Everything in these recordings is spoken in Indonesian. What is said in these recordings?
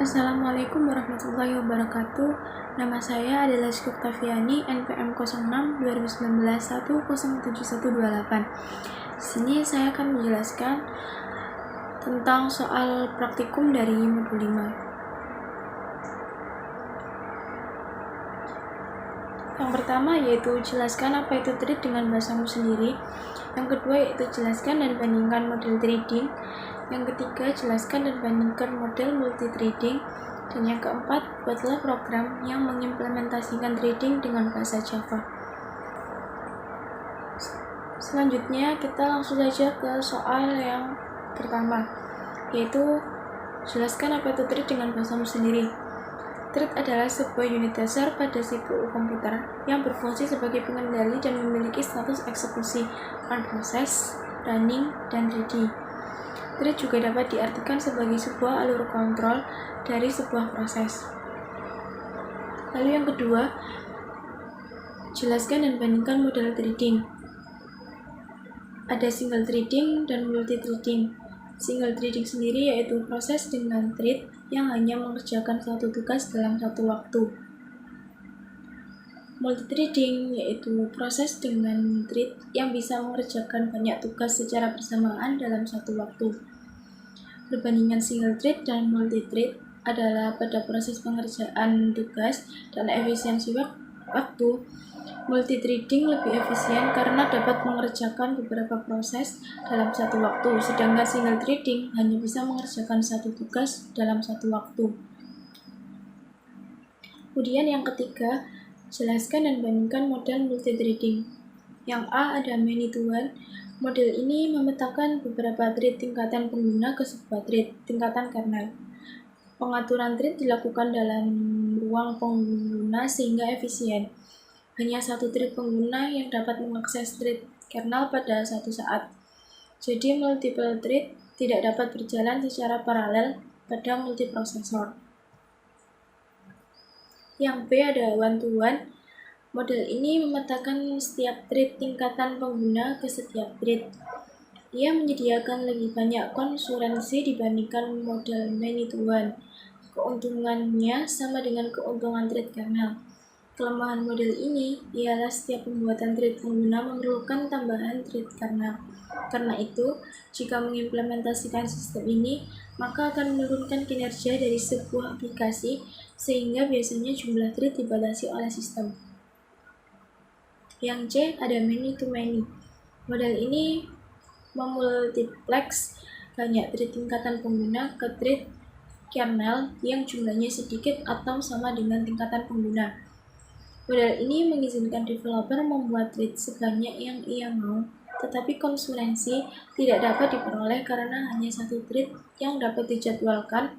Assalamualaikum warahmatullahi wabarakatuh. Nama saya adalah Syuk Tafiani, NPM 06 2019 1071128. Di sini saya akan menjelaskan tentang soal praktikum dari modul 5. Yang pertama yaitu jelaskan apa itu trade dengan bahasamu sendiri. Yang kedua yaitu jelaskan dan bandingkan model trading. Yang ketiga, jelaskan dan bandingkan model multi-trading. Dan yang keempat, buatlah program yang mengimplementasikan trading dengan bahasa Java. Selanjutnya, kita langsung saja ke soal yang pertama, yaitu jelaskan apa itu trade dengan bahasamu sendiri. Trade adalah sebuah unit dasar pada CPU komputer yang berfungsi sebagai pengendali dan memiliki status eksekusi on process, running, dan ready. Trade juga dapat diartikan sebagai sebuah alur kontrol dari sebuah proses. Lalu yang kedua, jelaskan dan bandingkan model trading. Ada single trading dan multi trading. Single trading sendiri yaitu proses dengan trade yang hanya mengerjakan satu tugas dalam satu waktu. Multi trading yaitu proses dengan trade yang bisa mengerjakan banyak tugas secara bersamaan dalam satu waktu. Perbandingan single trade dan multi trade adalah pada proses pengerjaan tugas dan efisiensi waktu. Multi trading lebih efisien karena dapat mengerjakan beberapa proses dalam satu waktu, sedangkan single trading hanya bisa mengerjakan satu tugas dalam satu waktu. Kemudian yang ketiga, jelaskan dan bandingkan model multi trading. Yang A ada many to one. Model ini memetakan beberapa thread tingkatan pengguna ke sebuah thread tingkatan kernel. Pengaturan thread dilakukan dalam ruang pengguna sehingga efisien. Hanya satu thread pengguna yang dapat mengakses thread kernel pada satu saat. Jadi multiple thread tidak dapat berjalan secara paralel pada multiprosesor. Yang B ada one to one. Model ini memetakan setiap thread tingkatan pengguna ke setiap thread. Ia menyediakan lebih banyak konsulensi dibandingkan model many to one. Keuntungannya sama dengan keuntungan thread kernel. Kelemahan model ini ialah setiap pembuatan thread pengguna memerlukan tambahan thread kernel. Karena itu, jika mengimplementasikan sistem ini, maka akan menurunkan kinerja dari sebuah aplikasi sehingga biasanya jumlah thread dibatasi oleh sistem. Yang C ada many to many. Model ini memultiplex banyak thread tingkatan pengguna ke thread kernel yang jumlahnya sedikit atau sama dengan tingkatan pengguna. Model ini mengizinkan developer membuat thread sebanyak yang ia mau, tetapi konsulensi tidak dapat diperoleh karena hanya satu thread yang dapat dijadwalkan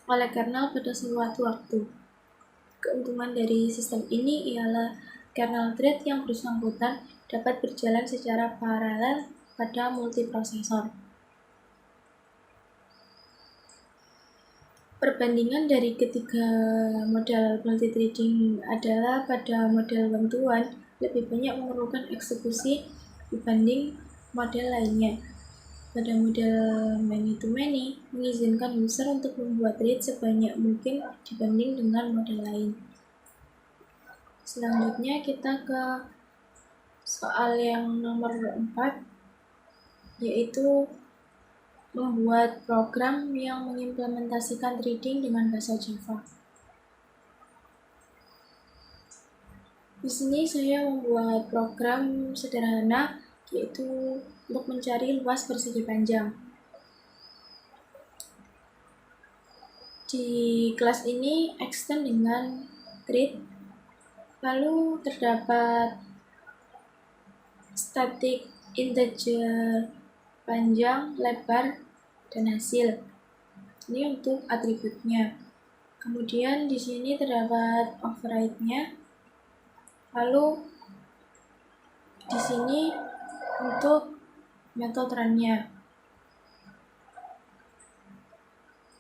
oleh kernel pada suatu waktu. Keuntungan dari sistem ini ialah kernel thread yang bersangkutan dapat berjalan secara paralel pada multiprosesor. Perbandingan dari ketiga model multi-trading adalah pada model one to one lebih banyak memerlukan eksekusi dibanding model lainnya. Pada model many to many mengizinkan user untuk membuat thread sebanyak mungkin dibanding dengan model lain. Selanjutnya kita ke soal yang nomor 4, yaitu membuat program yang mengimplementasikan trading dengan bahasa Java. Di sini saya membuat program sederhana, yaitu untuk mencari luas persegi panjang. Di kelas ini extend dengan thread, lalu terdapat static integer panjang, lebar, dan hasil. Ini untuk atributnya. Kemudian di sini terdapat override-nya. Lalu di sini untuk metode run-nya.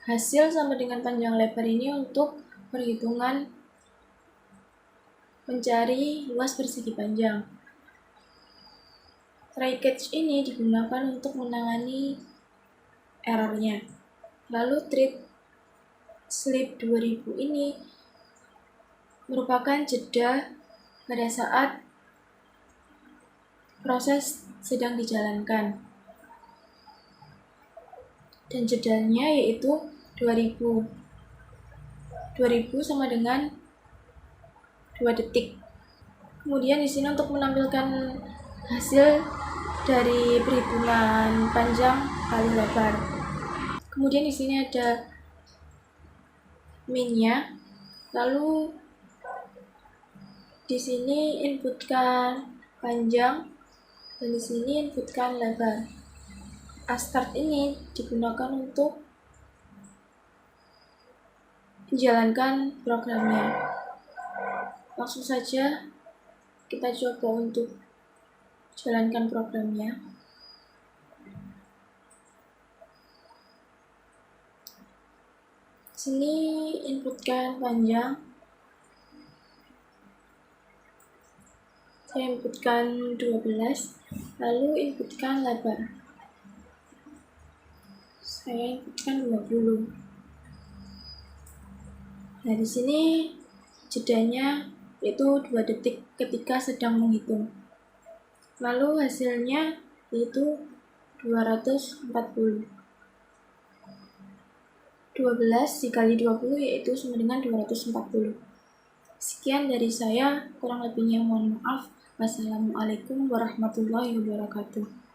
Hasil sama dengan panjang lebar ini untuk perhitungan mencari luas persegi panjang. Try catch ini digunakan untuk menangani errornya. Lalu thread Sleep 2000 ini merupakan jeda pada saat proses sedang dijalankan. Dan jedanya yaitu 2000. 2000 sama dengan 2 detik. Kemudian di sini untuk menampilkan hasil dari perhitungan panjang kali lebar. Kemudian di sini ada min-nya. Lalu di sini inputkan panjang dan di sini inputkan lebar. Start ini digunakan untuk menjalankan programnya. Langsung saja kita coba untuk jalankan programnya. Sini inputkan panjang. Saya inputkan 12, lalu inputkan lebar. Saya inputkan 20. Nah, di sini jedanya yaitu 2 detik ketika sedang menghitung. Lalu hasilnya yaitu 240. 12 dikali 20 yaitu sama dengan 240. Sekian dari saya, kurang lebihnya mohon maaf. Wassalamualaikum warahmatullahi wabarakatuh.